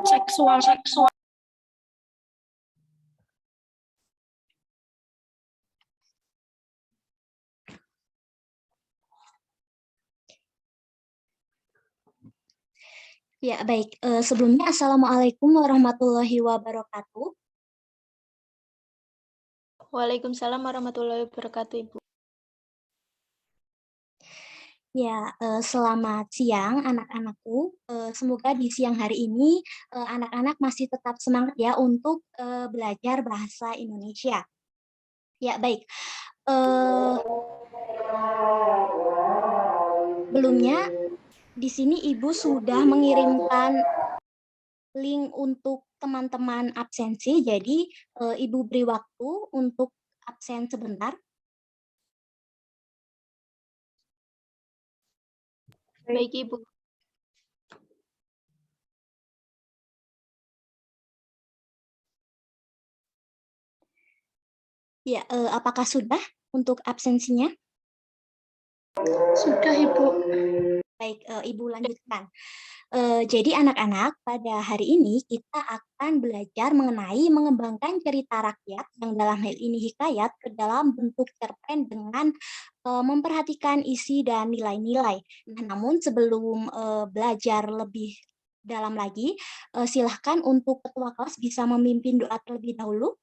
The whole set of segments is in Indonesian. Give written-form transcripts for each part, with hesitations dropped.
seksual. Ya, baik. Sebelumnya, Assalamualaikum warahmatullahi wabarakatuh. Waalaikumsalam warahmatullahi wabarakatuh, Ibu. Ya, selamat siang anak-anakku. Semoga di siang hari ini anak-anak masih tetap semangat ya untuk belajar bahasa Indonesia. Ya, baik. Sebelumnya, di sini Ibu sudah mengirimkan link untuk teman-teman absensi, jadi Ibu beri waktu untuk absen sebentar. Baik, Ibu. Ya, apakah sudah untuk absensinya? Sudah, Ibu. Baik, Ibu lanjutkan. Jadi anak-anak, pada hari ini kita akan belajar mengenai mengembangkan cerita rakyat yang dalam hal ini hikayat ke dalam bentuk cerpen dengan memperhatikan isi dan nilai-nilai. Nah, namun sebelum belajar lebih dalam lagi, silahkan untuk ketua kelas bisa memimpin doa terlebih dahulu.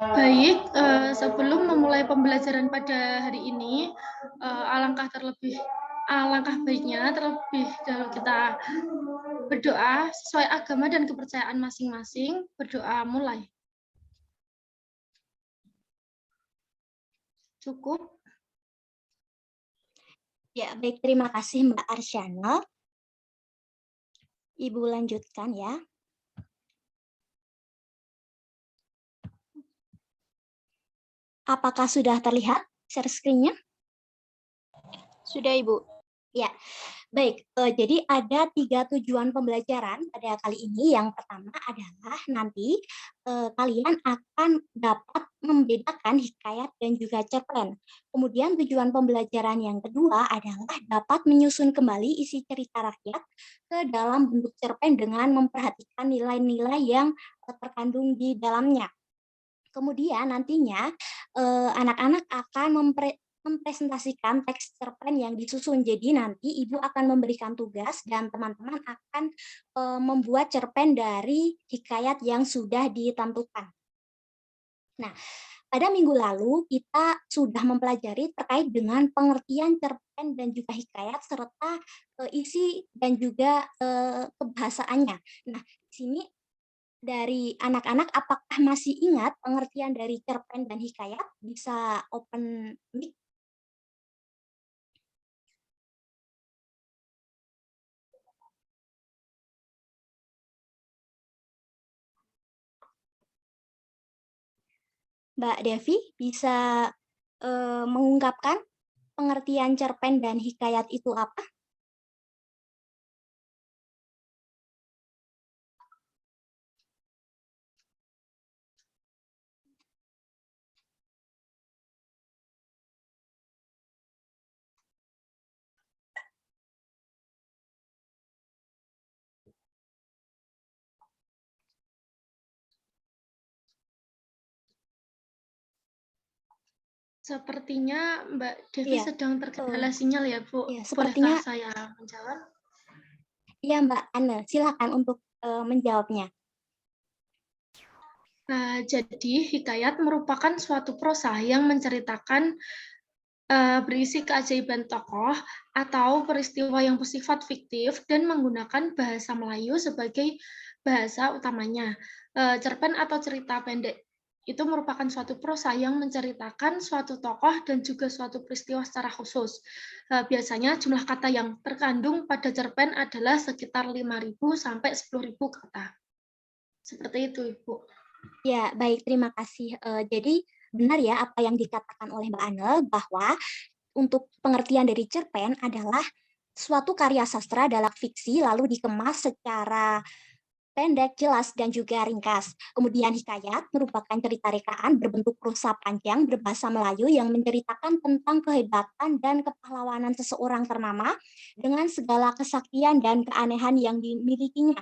Baik, sebelum memulai pembelajaran pada hari ini, alangkah baiknya terlebih dahulu kita berdoa sesuai agama dan kepercayaan masing-masing. Berdoa mulai. Cukup? Ya, baik, terima kasih Mbak Arsyana. Ibu lanjutkan ya. Apakah sudah terlihat share screen-nya? Sudah, Ibu. Ya, baik. Jadi ada 3 tujuan pembelajaran pada kali ini. Yang pertama adalah nanti kalian akan dapat membedakan hikayat dan juga cerpen. Kemudian tujuan pembelajaran yang kedua adalah dapat menyusun kembali isi cerita rakyat ke dalam bentuk cerpen dengan memperhatikan nilai-nilai yang terkandung di dalamnya. Kemudian nantinya anak-anak akan mempresentasikan teks cerpen yang disusun. Jadi nanti Ibu akan memberikan tugas dan teman-teman akan membuat cerpen dari hikayat yang sudah ditentukan. Nah, pada minggu lalu kita sudah mempelajari terkait dengan pengertian cerpen dan juga hikayat serta isi dan juga kebahasaannya. Nah, di sini dari anak-anak, apakah masih ingat pengertian dari cerpen dan hikayat? Bisa open mic? Mbak Devi bisa mengungkapkan pengertian cerpen dan hikayat itu apa? Sepertinya Mbak Devi Iya, sedang terkendala sinyal ya, Bu. iya, Bolehkah sepertinya saya menjawab? iya Mbak Anne, silakan untuk menjawabnya. Jadi, hikayat merupakan suatu prosa yang menceritakan berisi keajaiban tokoh atau peristiwa yang bersifat fiktif dan menggunakan bahasa Melayu sebagai bahasa utamanya. Cerpen atau cerita pendek itu merupakan suatu prosa yang menceritakan suatu tokoh dan juga suatu peristiwa secara khusus. Biasanya jumlah kata yang terkandung pada cerpen adalah sekitar 5.000 sampai 10.000 kata. Seperti itu, Ibu. Ya, baik, terima kasih. Jadi benar ya apa yang dikatakan oleh Mbak Anne bahwa untuk pengertian dari cerpen adalah suatu karya sastra dalam fiksi lalu dikemas secara pendek, jelas, dan juga ringkas. Kemudian hikayat merupakan cerita rekaan berbentuk prosa panjang berbahasa Melayu yang menceritakan tentang kehebatan dan kepahlawanan seseorang ternama dengan segala kesaktian dan keanehan yang dimilikinya.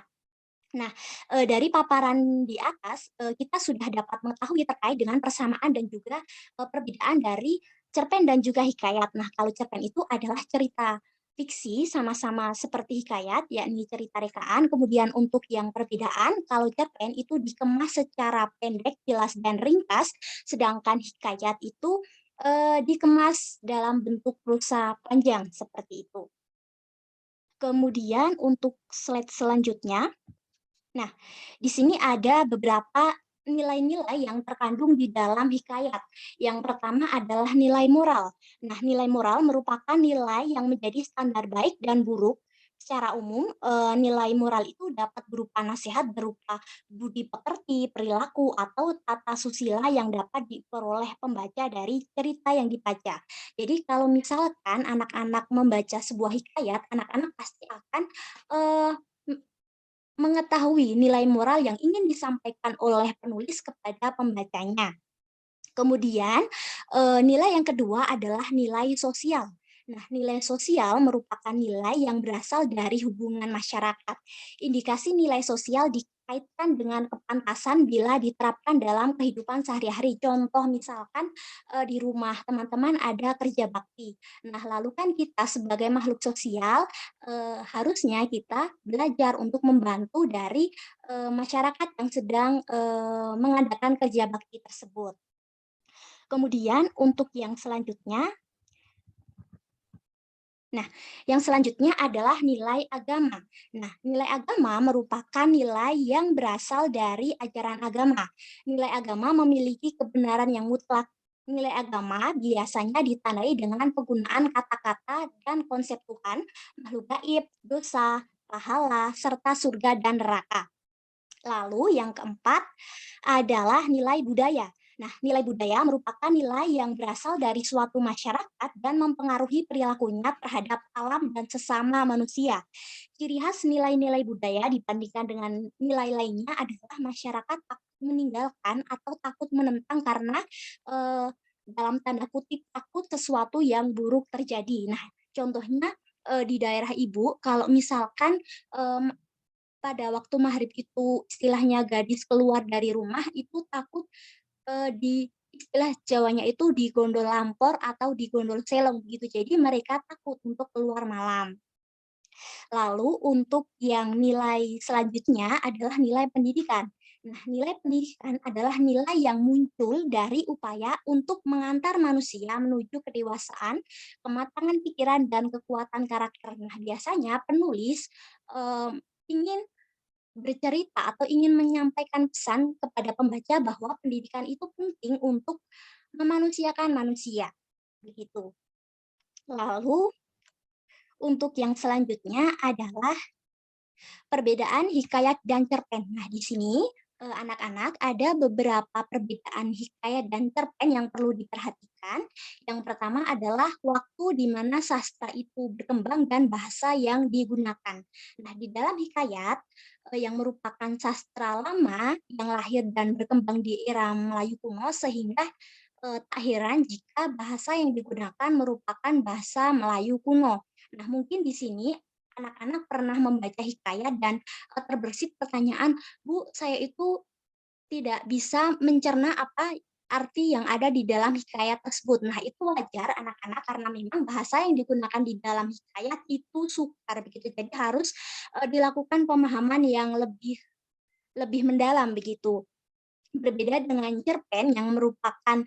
Nah, dari paparan di atas, kita sudah dapat mengetahui terkait dengan persamaan dan juga, perbedaan dari cerpen dan juga hikayat. Nah, kalau cerpen itu adalah cerita fiksi sama-sama seperti hikayat, yakni cerita rekaan. Kemudian untuk yang perbedaan, kalau cerpen itu dikemas secara pendek, jelas, dan ringkas, sedangkan hikayat itu, dikemas dalam bentuk prosa panjang, seperti itu. Kemudian untuk slide selanjutnya, nah, di sini ada beberapa nilai-nilai yang terkandung di dalam hikayat. Yang pertama adalah nilai moral. Nah, nilai moral merupakan nilai yang menjadi standar baik dan buruk. Secara umum, nilai moral itu dapat berupa nasihat berupa budi pekerti, perilaku, atau tata susila yang dapat diperoleh pembaca dari cerita yang dibaca. Jadi kalau misalkan anak-anak membaca sebuah hikayat, anak-anak pasti akan eh, mengetahui nilai moral yang ingin disampaikan oleh penulis kepada pembacanya. Kemudian, nilai yang kedua adalah nilai sosial. Nah, nilai sosial merupakan nilai yang berasal dari hubungan masyarakat. Indikasi nilai sosial dikaitkan dengan kepantasan bila diterapkan dalam kehidupan sehari-hari. Contoh misalkan di rumah teman-teman ada kerja bakti. Nah, lalu kan kita sebagai makhluk sosial harusnya kita belajar untuk membantu dari masyarakat yang sedang mengadakan kerja bakti tersebut. Kemudian untuk yang selanjutnya, nah, yang selanjutnya adalah nilai agama. Nah, nilai agama merupakan nilai yang berasal dari ajaran agama. Nilai agama memiliki kebenaran yang mutlak. Nilai agama biasanya ditandai dengan penggunaan kata-kata dan konsep Tuhan, makhluk gaib, dosa, pahala, serta surga dan neraka. Lalu yang keempat adalah nilai budaya. Nah, nilai budaya merupakan nilai yang berasal dari suatu masyarakat dan mempengaruhi perilakunya terhadap alam dan sesama manusia. Ciri khas nilai-nilai budaya dibandingkan dengan nilai lainnya adalah masyarakat takut meninggalkan atau takut menentang karena eh, dalam tanda kutip takut sesuatu yang buruk terjadi. Nah, contohnya di daerah Ibu, kalau misalkan pada waktu maghrib itu istilahnya gadis keluar dari rumah itu takut di istilah Jawanya itu digondol lampor atau digondol selong gitu. Jadi mereka takut untuk keluar malam. Lalu untuk yang nilai selanjutnya adalah nilai pendidikan. Nah, nilai pendidikan adalah nilai yang muncul dari upaya untuk mengantar manusia menuju kedewasaan, kematangan pikiran, dan kekuatan karakter. Nah, biasanya penulis ingin bercerita atau ingin menyampaikan pesan kepada pembaca bahwa pendidikan itu penting untuk memanusiakan manusia, begitu. Lalu untuk yang selanjutnya adalah perbedaan hikayat dan cerpen. Nah, di sini anak-anak ada beberapa perbedaan hikayat dan cerpen yang perlu diperhatikan. Yang pertama adalah waktu di mana sastra itu berkembang dan bahasa yang digunakan. Nah, di dalam hikayat yang merupakan sastra lama yang lahir dan berkembang di era Melayu kuno sehingga tak heran jika bahasa yang digunakan merupakan bahasa Melayu kuno. Nah, mungkin di sini anak-anak pernah membaca hikayat dan terbersit pertanyaan, Bu, saya itu tidak bisa mencerna apa arti yang ada di dalam hikayat tersebut. Nah, itu wajar anak-anak karena memang bahasa yang digunakan di dalam hikayat itu sukar begitu. Jadi harus dilakukan pemahaman yang lebih lebih mendalam begitu. Berbeda dengan cerpen yang merupakan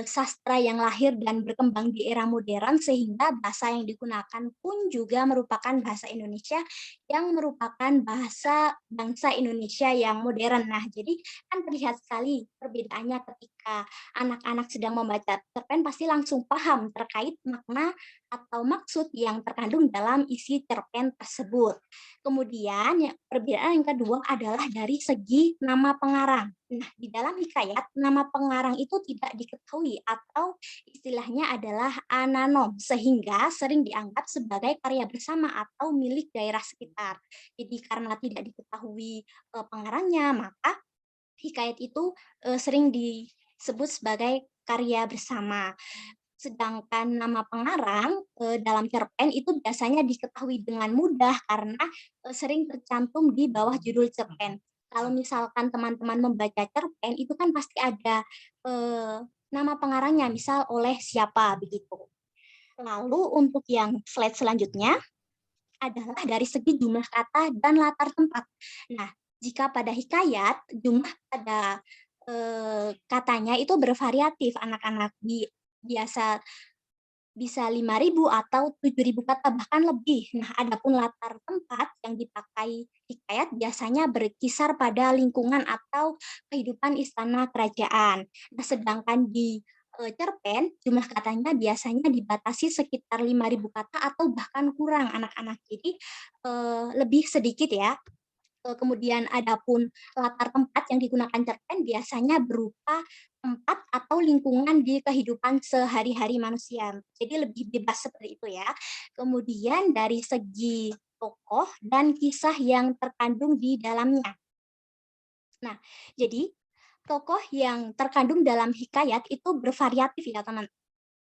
sastra yang lahir dan berkembang di era modern sehingga bahasa yang digunakan pun juga merupakan bahasa Indonesia yang merupakan bahasa bangsa Indonesia yang modern. Nah, jadi kan terlihat sekali perbedaannya ketika anak-anak sedang membaca cerpen pasti langsung paham terkait makna atau maksud yang terkandung dalam isi cerpen tersebut. Kemudian perbedaan yang kedua adalah dari segi nama pengarang. Nah, di dalam hikayat, nama pengarang itu tidak diketahui diketahui atau istilahnya adalah anonim, sehingga sering dianggap sebagai karya bersama atau milik daerah sekitar. Jadi karena tidak diketahui pengarangnya, maka hikayat itu sering disebut sebagai karya bersama. Sedangkan nama pengarang dalam cerpen itu biasanya diketahui dengan mudah karena sering tercantum di bawah judul cerpen. Kalau misalkan teman-teman membaca cerpen itu kan pasti ada nama pengarangnya, misal oleh siapa begitu. Lalu untuk yang slide selanjutnya adalah dari segi jumlah kata dan latar tempat. Nah, jika pada hikayat jumlah pada katanya itu bervariatif, anak-anak biasa bisa 5.000 atau 7.000 kata, bahkan lebih. Nah, adapun latar tempat yang dipakai hikayat biasanya berkisar pada lingkungan atau kehidupan istana kerajaan. Nah, sedangkan di cerpen, jumlah katanya biasanya dibatasi sekitar 5.000 kata atau bahkan kurang anak-anak. Jadi, lebih sedikit ya. Kemudian adapun latar tempat yang digunakan cerpen biasanya berupa tempat atau lingkungan di kehidupan sehari-hari manusia. Jadi lebih bebas seperti itu ya. Kemudian dari segi tokoh dan kisah yang terkandung di dalamnya. Nah, jadi tokoh yang terkandung dalam hikayat itu bervariatif ya teman.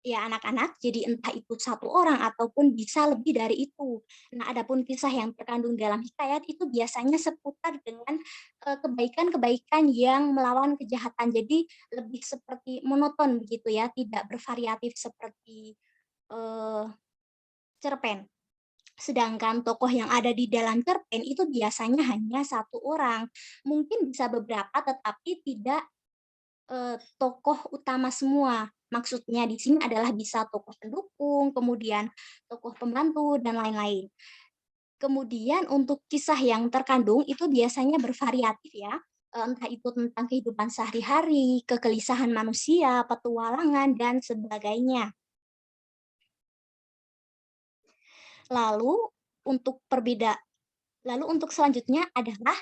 Ya, anak-anak, jadi entah itu satu orang ataupun bisa lebih dari itu. Nah, adapun kisah yang terkandung dalam hikayat itu biasanya seputar dengan kebaikan-kebaikan yang melawan kejahatan. Jadi lebih seperti monoton begitu ya, tidak bervariatif seperti eh, cerpen. Sedangkan tokoh yang ada di dalam cerpen itu biasanya hanya satu orang. Mungkin bisa beberapa, tetapi tidak tokoh utama semua. Maksudnya di sini adalah bisa tokoh pendukung, kemudian tokoh pembantu, dan lain-lain. Kemudian untuk kisah yang terkandung itu biasanya bervariatif ya, entah itu tentang kehidupan sehari-hari, kegelisahan manusia, petualangan, dan sebagainya. Lalu untuk perbeda Lalu untuk selanjutnya adalah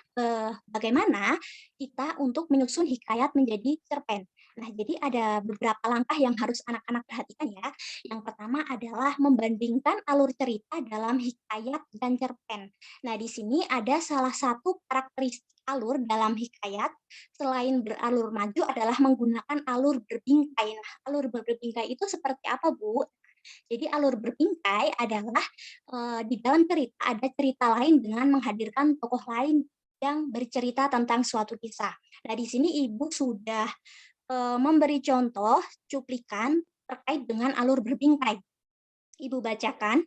bagaimana kita untuk menyusun hikayat menjadi cerpen. Nah, jadi ada beberapa langkah yang harus anak-anak perhatikan ya. Yang pertama adalah membandingkan alur cerita dalam hikayat dan cerpen. Nah, di sini ada salah satu karakteristik alur dalam hikayat selain beralur maju adalah menggunakan alur berbingkai. Nah, alur berbingkai itu seperti apa, Bu? Jadi alur berbingkai adalah di dalam cerita ada cerita lain dengan menghadirkan tokoh lain yang bercerita tentang suatu kisah. Nah, di sini Ibu sudah memberi contoh cuplikan terkait dengan alur berbingkai. Ibu bacakan.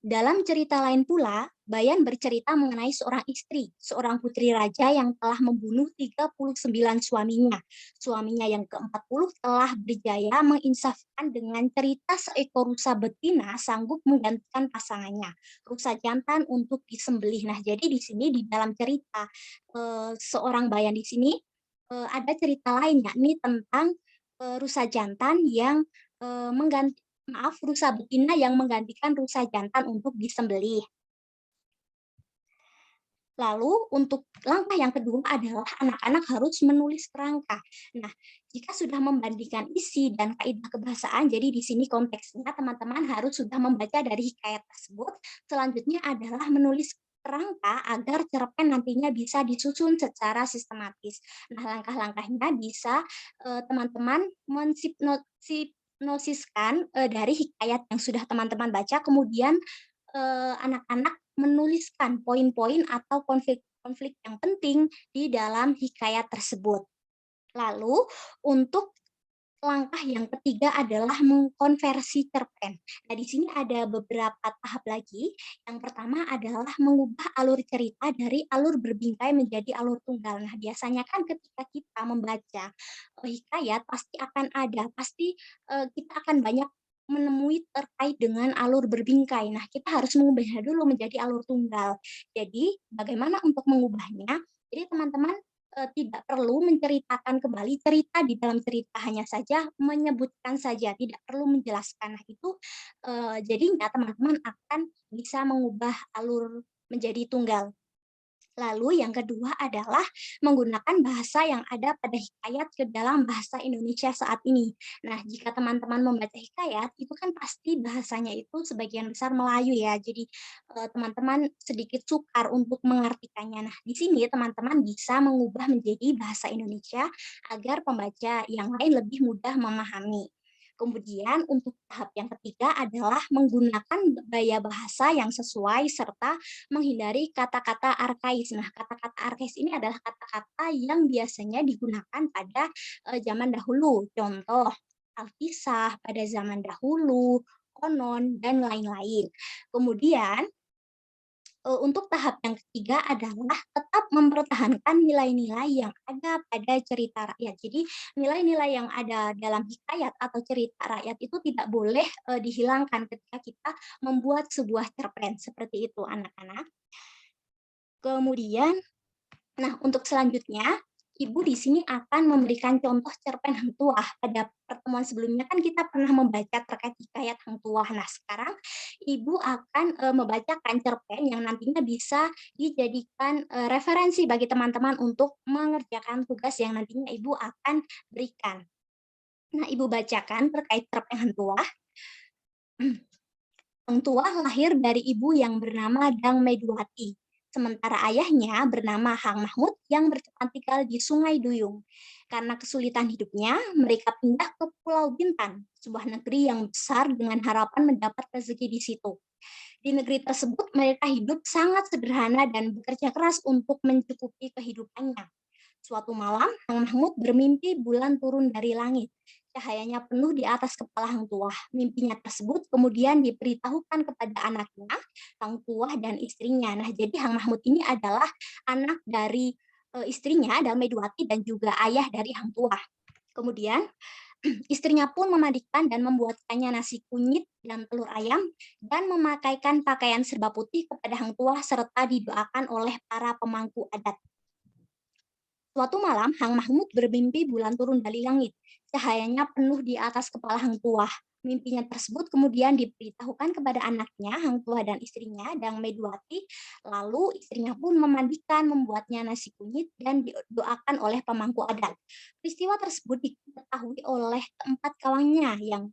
Dalam cerita lain pula, Bayan bercerita mengenai seorang istri, seorang putri raja yang telah membunuh 39 suaminya. Suaminya yang ke-40 telah berjaya menginsafkan dengan cerita seekor rusa betina sanggup menggantikan pasangannya, rusa jantan untuk disembelih. Nah, jadi di sini di dalam cerita seorang Bayan di sini ada cerita lain yakni tentang rusa jantan yang mengganti rusa betina yang menggantikan rusa jantan untuk disembelih. Lalu untuk langkah yang kedua adalah anak-anak harus menulis kerangka. Nah, jika sudah membandingkan isi dan kaidah kebahasaan, jadi di sini konteksnya teman-teman harus sudah membaca dari hikayat tersebut. Selanjutnya adalah menulis kerangka agar cerpen nantinya bisa disusun secara sistematis. Nah, langkah-langkahnya bisa teman-teman mensipnosiskan dari hikayat yang sudah teman-teman baca, kemudian anak-anak menuliskan poin-poin atau konflik-konflik yang penting di dalam hikayat tersebut. Lalu untuk langkah yang ketiga adalah mengkonversi cerpen. Nah, di sini ada beberapa tahap lagi. Yang pertama adalah mengubah alur cerita dari alur berbingkai menjadi alur tunggal. Nah, biasanya kan ketika kita membaca hikayat pasti kita akan banyak menemui terkait dengan alur berbingkai. Nah, kita harus mengubahnya dulu menjadi alur tunggal. Jadi, bagaimana untuk mengubahnya? Jadi, teman-teman tidak perlu menceritakan kembali cerita di dalam cerita, hanya saja menyebutkan saja, tidak perlu menjelaskan. Nah, itu jadinya teman-teman akan bisa mengubah alur menjadi tunggal. Lalu yang kedua adalah menggunakan bahasa yang ada pada hikayat ke dalam bahasa Indonesia saat ini. Nah, jika teman-teman membaca hikayat, itu kan pasti bahasanya itu sebagian besar Melayu ya. Jadi teman-teman sedikit sukar untuk mengartikannya. Nah, di sini teman-teman bisa mengubah menjadi bahasa Indonesia agar pembaca yang lain lebih mudah memahami. Kemudian untuk tahap yang ketiga adalah menggunakan gaya bahasa yang sesuai serta menghindari kata-kata arkais. Nah, kata-kata arkais ini adalah kata-kata yang biasanya digunakan pada zaman dahulu. Contoh, alkisah pada zaman dahulu, konon, dan lain-lain. Kemudian untuk tahap yang ketiga adalah tetap mempertahankan nilai-nilai yang ada pada cerita rakyat. Jadi nilai-nilai yang ada dalam hikayat atau cerita rakyat itu tidak boleh dihilangkan ketika kita membuat sebuah cerpen seperti itu anak-anak. Kemudian, nah untuk selanjutnya Ibu di sini akan memberikan contoh cerpen Hang Tuah. Pada pertemuan sebelumnya kan kita pernah membaca terkait hikayat Hang Tuah. Nah, sekarang Ibu akan membacakan cerpen yang nantinya bisa dijadikan referensi bagi teman-teman untuk mengerjakan tugas yang nantinya Ibu akan berikan. Nah, Ibu bacakan terkait cerpen Hang Tuah. Hang Tuah lahir dari ibu yang bernama Dang Meduwati. Sementara ayahnya bernama Hang Mahmud yang bertempat tinggal di Sungai Duyung. Karena kesulitan hidupnya, mereka pindah ke Pulau Bintan, sebuah negeri yang besar dengan harapan mendapat rezeki di situ. Di negeri tersebut, mereka hidup sangat sederhana dan bekerja keras untuk mencukupi kehidupannya. Suatu malam, Hang Mahmud bermimpi bulan turun dari langit. Cahayanya penuh di atas kepala Hang Tuah. Mimpinya tersebut kemudian diberitahukan kepada anaknya, Hang Tuah dan istrinya. Nah, jadi Hang Mahmud ini adalah anak dari istrinya, Damedwati, dan juga ayah dari Hang Tuah. Kemudian istrinya pun memandikan dan membuatkannya nasi kunyit dan telur ayam dan memakaikan pakaian serba putih kepada Hang Tuah serta didoakan oleh para pemangku adat. Suatu malam, Hang Mahmud bermimpi bulan turun dari langit. Cahayanya penuh di atas kepala Hang Tuah. Mimpinya tersebut kemudian diberitahukan kepada anaknya, Hang Tuah dan istrinya, Dang Medwati. Lalu istrinya pun memandikan, membuatnya nasi kunyit, dan didoakan oleh pemangku adat. Peristiwa tersebut diketahui oleh keempat kawannya yang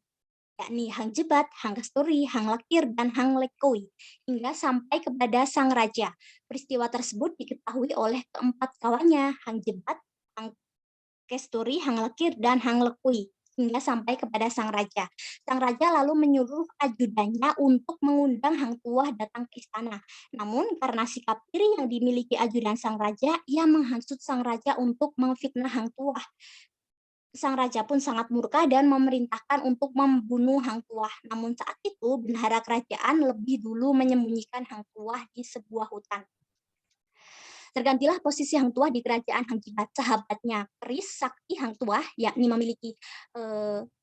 yakni Hang Jebat, Hang Kasturi, Hang Lekir, dan Hang Lekoi, hingga sampai kepada sang raja. Peristiwa tersebut diketahui oleh keempat kawannya, Hang Jebat, Hang Kasturi, Hang Lekir, dan Hang Lekoi, hingga sampai kepada sang raja. Sang raja lalu menyuruh ajudannya untuk mengundang Hang Tuah datang ke istana. Namun karena sikap iri yang dimiliki ajudan sang raja, ia menghasut sang raja untuk memfitnah Hang Tuah. Sang raja pun sangat murka dan memerintahkan untuk membunuh Hang Tuah. Namun saat itu, bendahara kerajaan lebih dulu menyembunyikan Hang Tuah di sebuah hutan. Tergantilah posisi Hang Tuah di kerajaan Hang Jebat. Sahabatnya Keris Sakti Hang Tuah, yakni memiliki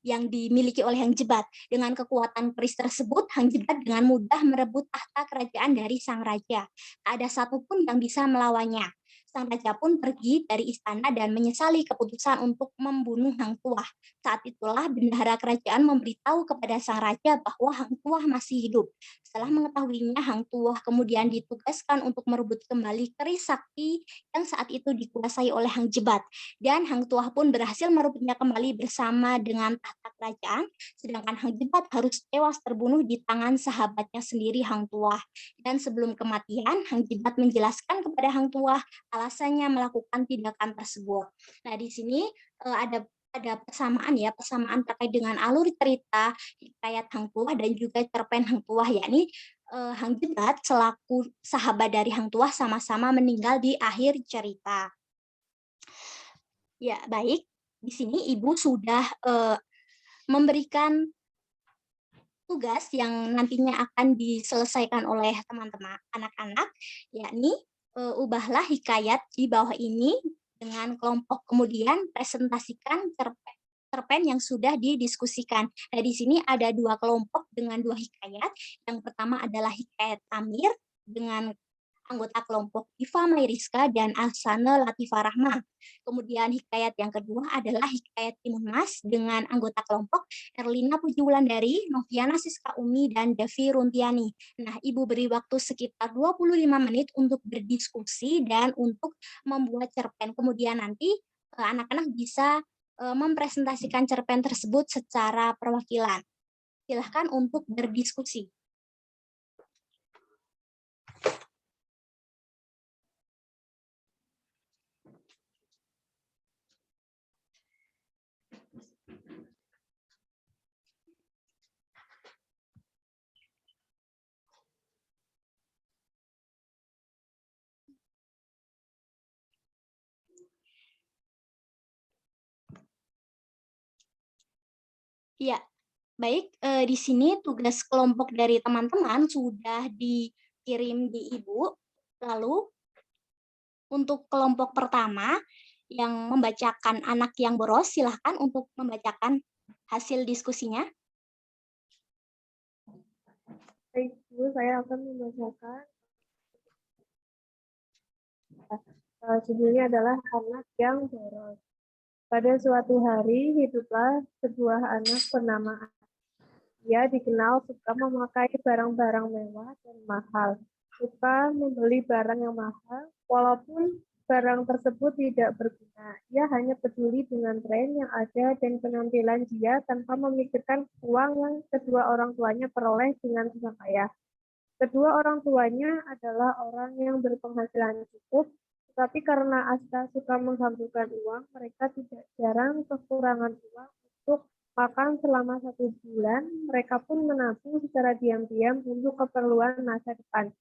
yang dimiliki oleh Hang Jebat. Dengan kekuatan keris tersebut, Hang Jebat dengan mudah merebut tahta kerajaan dari sang raja. Tak ada satupun yang bisa melawannya. Sang raja pun pergi dari istana dan menyesali keputusan untuk membunuh Hang Tuah. Saat itulah bendahara kerajaan memberitahu kepada sang raja bahwa Hang Tuah masih hidup. Setelah mengetahuinya, Hang Tuah kemudian ditugaskan untuk merebut kembali keris sakti yang saat itu dikuasai oleh Hang Jebat. Dan Hang Tuah pun berhasil merebutnya kembali bersama dengan tahta kerajaan, sedangkan Hang Jebat harus tewas terbunuh di tangan sahabatnya sendiri, Hang Tuah. Dan sebelum kematian, Hang Jebat menjelaskan kepada Hang Tuah alasannya melakukan tindakan tersebut. Nah, di sini ada persamaan ya, persamaan terkait dengan alur cerita hikayat Hang Tuah dan juga cerpen Hang Tuah, yakni Hang Jebat selaku sahabat dari Hang Tuah sama-sama meninggal di akhir cerita. Ya, baik. Di sini Ibu sudah memberikan tugas yang nantinya akan diselesaikan oleh teman-teman anak-anak, yakni ubahlah hikayat di bawah ini dengan kelompok, kemudian presentasikan cerpen yang sudah didiskusikan. Nah, di sini ada dua kelompok dengan dua hikayat. Yang pertama adalah hikayat Amir dengan anggota kelompok Iva Mayriska dan Ahsana Latifah Rahmah. Kemudian hikayat yang kedua adalah hikayat Timun Mas dengan anggota kelompok Erlina Puji Wulandari, Noviana Siska Umi, dan Devi Runtiani. Nah, Ibu beri waktu sekitar 25 menit untuk berdiskusi dan untuk membuat cerpen. Kemudian nanti anak-anak bisa mempresentasikan cerpen tersebut secara perwakilan. Silahkan untuk berdiskusi. Ya, baik. Di sini tugas kelompok dari teman-teman sudah dikirim di Ibu. Lalu untuk kelompok pertama yang membacakan anak yang boros, silahkan untuk membacakan hasil diskusinya. Baik, Bu, saya akan membacakan. Judulnya adalah Anak yang Boros. Pada suatu hari, hiduplah sebuah anak bernama Anak. Ia dikenal suka memakai barang-barang mewah dan mahal, suka membeli barang yang mahal, walaupun barang tersebut tidak berguna. Ia hanya peduli dengan tren yang ada dan penampilan dia tanpa memikirkan uang yang kedua orang tuanya peroleh dengan susah payah. Kedua orang tuanya adalah orang yang berpenghasilan cukup, tetapi karena Asta suka menghabiskan uang, mereka tidak jarang kekurangan uang untuk makan selama 1 bulan. Mereka pun menabung secara diam-diam untuk keperluan masa depan.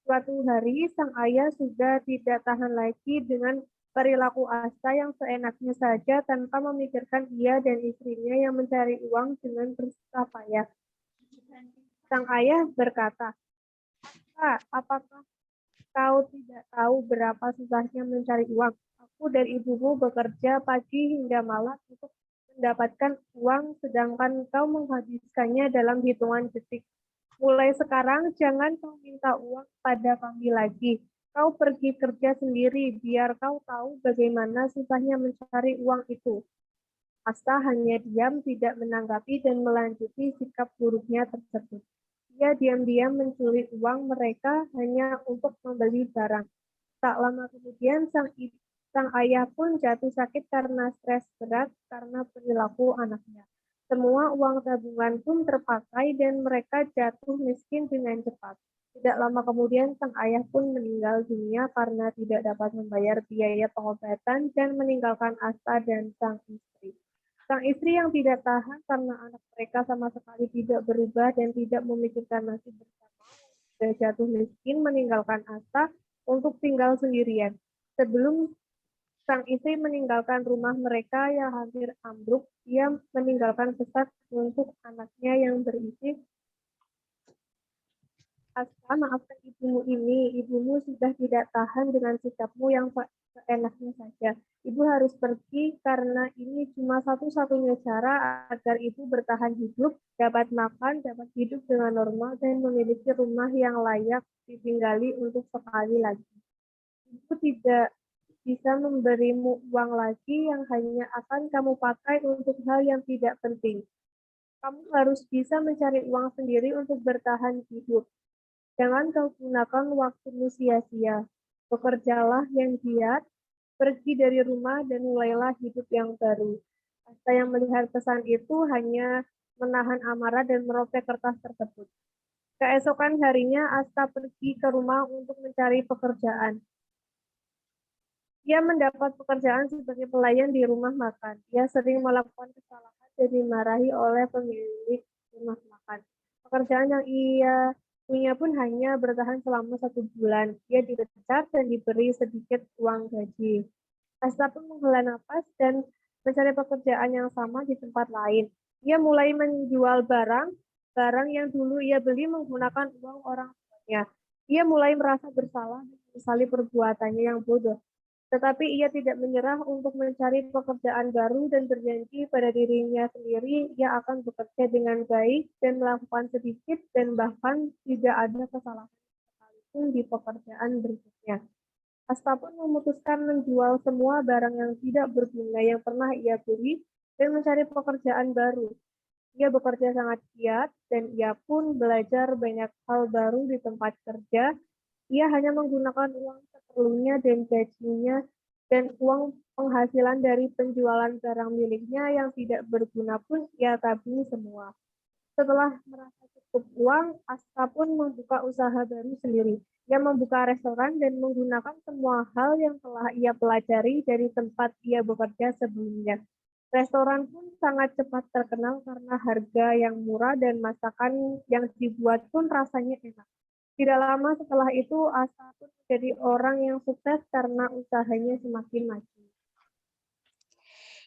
Suatu hari, sang ayah sudah tidak tahan lagi dengan perilaku Asta yang seenaknya saja tanpa memikirkan ia dan istrinya yang mencari uang dengan bersusah payah. Sang ayah berkata, "Kak, apakah kau tidak tahu berapa susahnya mencari uang? Aku dan ibumu bekerja pagi hingga malam untuk mendapatkan uang, sedangkan kau menghabiskannya dalam hitungan detik. Mulai sekarang, jangan kau minta uang pada kami lagi. Kau pergi kerja sendiri, biar kau tahu bagaimana susahnya mencari uang itu." Asta hanya diam, tidak menanggapi, dan melanjuti sikap buruknya tersebut. Ia diam-diam mencuri uang mereka hanya untuk membeli barang. Tak lama kemudian, sang ayah pun jatuh sakit karena stres berat karena perilaku anaknya. Semua uang tabungan pun terpakai dan mereka jatuh miskin dengan cepat. Tidak lama kemudian, sang ayah pun meninggal dunia karena tidak dapat membayar biaya pengobatan dan meninggalkan Asta dan sang istri. Sang istri yang tidak tahan karena anak mereka sama sekali tidak berubah dan tidak memikirkan nasib bersama, sudah jatuh miskin meninggalkan Asta untuk tinggal sendirian. Sebelum sang istri meninggalkan rumah mereka yang hampir ambruk, ia meninggalkan pesan untuk anaknya yang berisi, "Asta, maafkan ibumu ini. Ibumu sudah tidak tahan dengan sikapmu yang seenaknya saja. Ibu harus pergi karena ini cuma satu-satunya cara agar ibu bertahan hidup, dapat makan, dapat hidup dengan normal, dan memiliki rumah yang layak ditinggali untuk sekali lagi. Ibu tidak bisa memberimu uang lagi yang hanya akan kamu pakai untuk hal yang tidak penting. Kamu harus bisa mencari uang sendiri untuk bertahan hidup. Jangan kau gunakan waktumu sia-sia. Bekerjalah yang giat, pergi dari rumah dan mulailah hidup yang baru." Asta yang melihat pesan itu hanya menahan amarah dan merobek kertas tersebut. Keesokan harinya, Asta pergi ke rumah untuk mencari pekerjaan. Ia mendapat pekerjaan sebagai pelayan di rumah makan. Ia sering melakukan kesalahan dan dimarahi oleh pemilik rumah makan. Pekerjaan yang ia punya pun hanya bertahan selama 1 bulan. Ia dipecat dan diberi sedikit uang gaji. Asta pun menghela nafas dan mencari pekerjaan yang sama di tempat lain. Ia mulai menjual barang yang dulu ia beli menggunakan uang orang tuanya. Ia mulai merasa bersalah dan menyesali perbuatannya yang bodoh. Tetapi ia tidak menyerah untuk mencari pekerjaan baru dan berjanji pada dirinya sendiri ia akan bekerja dengan baik dan melakukan sedikit dan bahkan tidak ada kesalahan sekali. berkecimpung di pekerjaan berikutnya. Asta pun memutuskan menjual semua barang yang tidak berguna yang pernah ia beli dan mencari pekerjaan baru. Ia bekerja sangat giat dan ia pun belajar banyak hal baru di tempat kerja. Ia hanya menggunakan uang seperlunya dan gajinya dan uang penghasilan dari penjualan barang miliknya yang tidak berguna pun ia tabung semua. Setelah merasa cukup uang, Asta pun membuka usaha baru sendiri. Ia membuka restoran dan menggunakan semua hal yang telah ia pelajari dari tempat ia bekerja sebelumnya. Restoran pun sangat cepat terkenal karena harga yang murah dan masakan yang dibuat pun rasanya enak. Tidak lama setelah itu, Asta pun menjadi orang yang sukses karena usahanya semakin maju.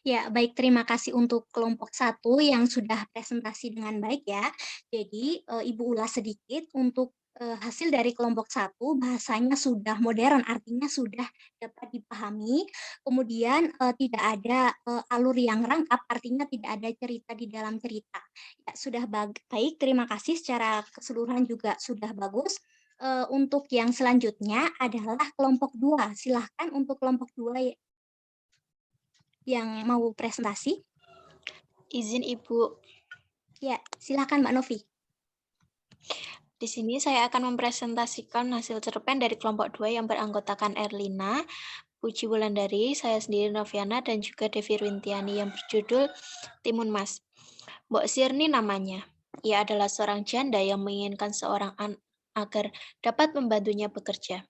Ya, baik, terima kasih untuk kelompok 1 yang sudah presentasi dengan baik ya. Jadi, Ibu ulas sedikit untuk hasil dari kelompok 1 bahasanya sudah modern, artinya sudah dapat dipahami. Kemudian tidak ada alur yang rangkap, artinya tidak ada cerita di dalam cerita. Ya, sudah baik, terima kasih secara keseluruhan juga sudah bagus. Untuk yang selanjutnya adalah kelompok 2. Silahkan untuk kelompok 2 yang mau presentasi. Izin Ibu. Ya, silakan Mbak Novi. Di sini saya akan mempresentasikan hasil cerpen dari kelompok 2 yang beranggotakan Erlina, Puji Wulandari, saya sendiri Noviana, dan juga Devi Rintiani yang berjudul Timun Mas. Mbok Sirni namanya. Ia adalah seorang janda yang menginginkan seorang agar dapat membantunya bekerja.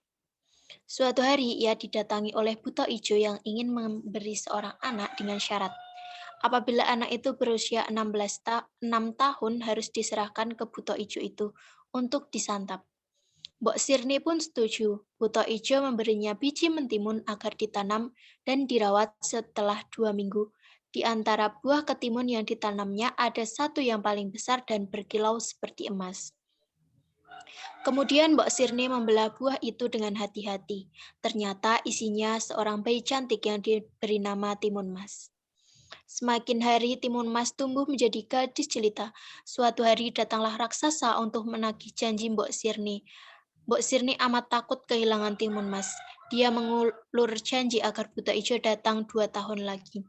Suatu hari ia didatangi oleh Buto Ijo yang ingin memberi seorang anak dengan syarat. Apabila anak itu berusia 6 tahun harus diserahkan ke Buto Ijo itu untuk disantap. Mbok Sirni pun setuju. Buto Ijo memberinya biji mentimun agar ditanam dan dirawat setelah 2 minggu. Di antara buah ketimun yang ditanamnya ada satu yang paling besar dan berkilau seperti emas. Kemudian Mbok Sirni membelah buah itu dengan hati-hati. Ternyata isinya seorang bayi cantik yang diberi nama Timun Mas. Semakin hari Timun Mas tumbuh menjadi gadis jelita. Suatu hari datanglah raksasa untuk menagih janji Mbok Sirni. Mbok Sirni amat takut kehilangan Timun Mas. Dia mengulur janji agar Buto Ijo datang 2 tahun lagi.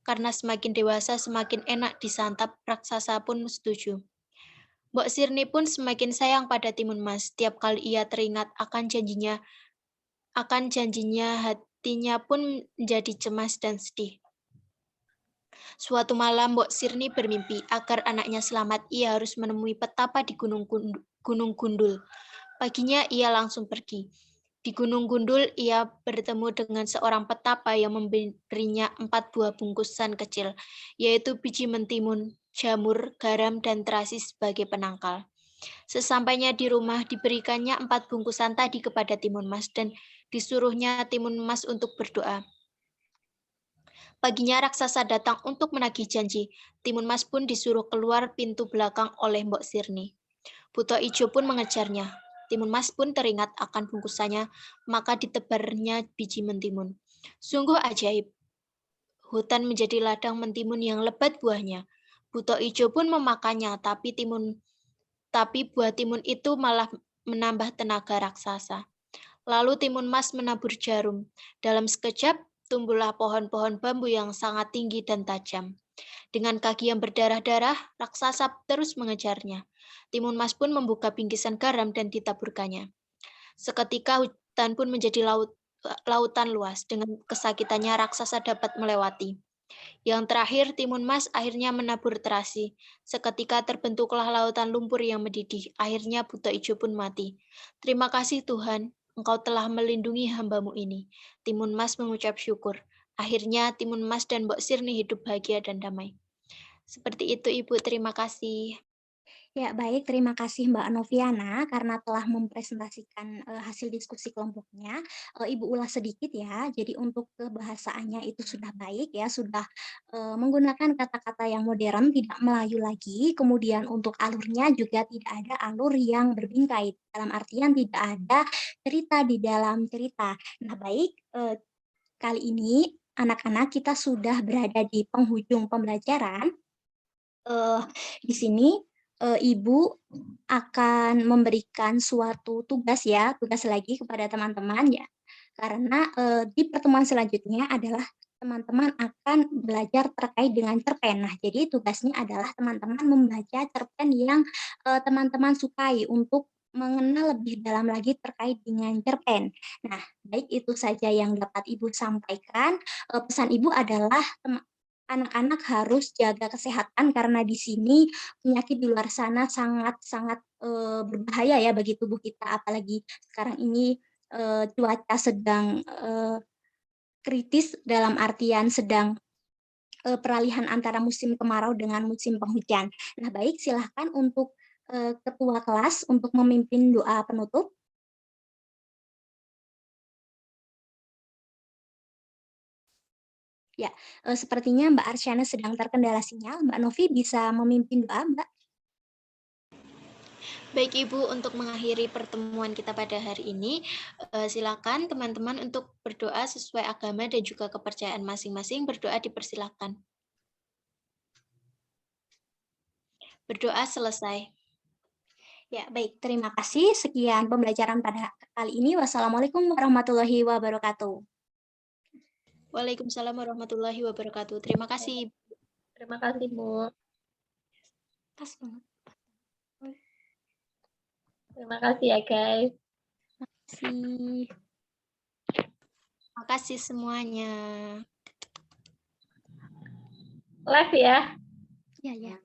Karena semakin dewasa semakin enak disantap, raksasa pun setuju. Mbok Sirni pun semakin sayang pada Timun Mas. Setiap kali ia teringat akan janjinya, hatinya pun menjadi cemas dan sedih. Suatu malam Mbok Sirni bermimpi agar anaknya selamat. Ia harus menemui petapa di Gunung Gundul. Paginya ia langsung pergi. Di Gunung Gundul ia bertemu dengan seorang petapa yang memberinya 4 buah bungkusan kecil, yaitu biji mentimun, jamur, garam, dan terasi sebagai penangkal. Sesampainya di rumah diberikannya 4 bungkusan tadi kepada Timun Mas dan disuruhnya Timun Mas untuk berdoa. Paginya raksasa datang untuk menagih janji. Timun Mas pun disuruh keluar pintu belakang oleh Mbok Sirni. Buto Ijo pun mengejarnya. Timun Mas pun teringat akan bungkusannya, maka ditebarnya biji mentimun. Sungguh ajaib. Hutan menjadi ladang mentimun yang lebat buahnya. Buto Ijo pun memakannya, tapi buah timun itu malah menambah tenaga raksasa. Lalu Timun Mas menabur jarum. Dalam sekejap, tumbuhlah pohon-pohon bambu yang sangat tinggi dan tajam. Dengan kaki yang berdarah-darah, raksasa terus mengejarnya. Timun Mas pun membuka bingkisan garam dan ditaburkannya. Seketika hutan pun menjadi lautan luas. Dengan kesakitannya raksasa dapat melewati. Yang terakhir, Timun Mas akhirnya menabur terasi. Seketika terbentuklah lautan lumpur yang mendidih. Akhirnya Buto Ijo pun mati. Terima kasih Tuhan, Engkau telah melindungi hamba-Mu ini. Timun Mas mengucap syukur. Akhirnya Timun Mas dan Mbok Sirni hidup bahagia dan damai. Seperti itu Ibu, terima kasih. Ya, baik, terima kasih Mbak Noviana karena telah mempresentasikan hasil diskusi kelompoknya. Ibu ulas sedikit ya. Jadi untuk kebahasaannya itu sudah baik ya, sudah menggunakan kata-kata yang modern, tidak Melayu lagi. Kemudian untuk alurnya juga tidak ada alur yang berbingkai. Dalam artian tidak ada cerita di dalam cerita. Nah, baik, kali ini anak-anak kita sudah berada di penghujung pembelajaran. Di sini Ibu akan memberikan suatu tugas ya, tugas lagi kepada teman-teman ya. Karena di pertemuan selanjutnya adalah teman-teman akan belajar terkait dengan cerpen. Nah, jadi tugasnya adalah teman-teman membaca cerpen yang teman-teman sukai untuk mengenal lebih dalam lagi terkait dengan cerpen. Nah, baik itu saja yang dapat Ibu sampaikan. Pesan Ibu adalah anak-anak harus jaga kesehatan karena di sini penyakit di luar sana sangat-sangat berbahaya ya bagi tubuh kita, apalagi sekarang ini cuaca sedang kritis dalam artian sedang peralihan antara musim kemarau dengan musim penghujan. Nah, baik, silahkan untuk ketua kelas untuk memimpin doa penutup. Ya, sepertinya Mbak Arsyana sedang terkendala sinyal. Mbak Novi bisa memimpin doa, Mbak? Baik Ibu, untuk mengakhiri pertemuan kita pada hari ini, silakan teman-teman untuk berdoa sesuai agama dan juga kepercayaan masing-masing. Berdoa dipersilakan. Berdoa selesai. Ya, baik. Terima kasih. Sekian pembelajaran pada kali ini. Wassalamualaikum warahmatullahi wabarakatuh. Waalaikumsalam warahmatullahi wabarakatuh. Terima kasih. Terima kasih, Bu. Tas banget. Terima kasih ya, guys. Terima kasih. Terima kasih semuanya. Live ya. Ya, ya.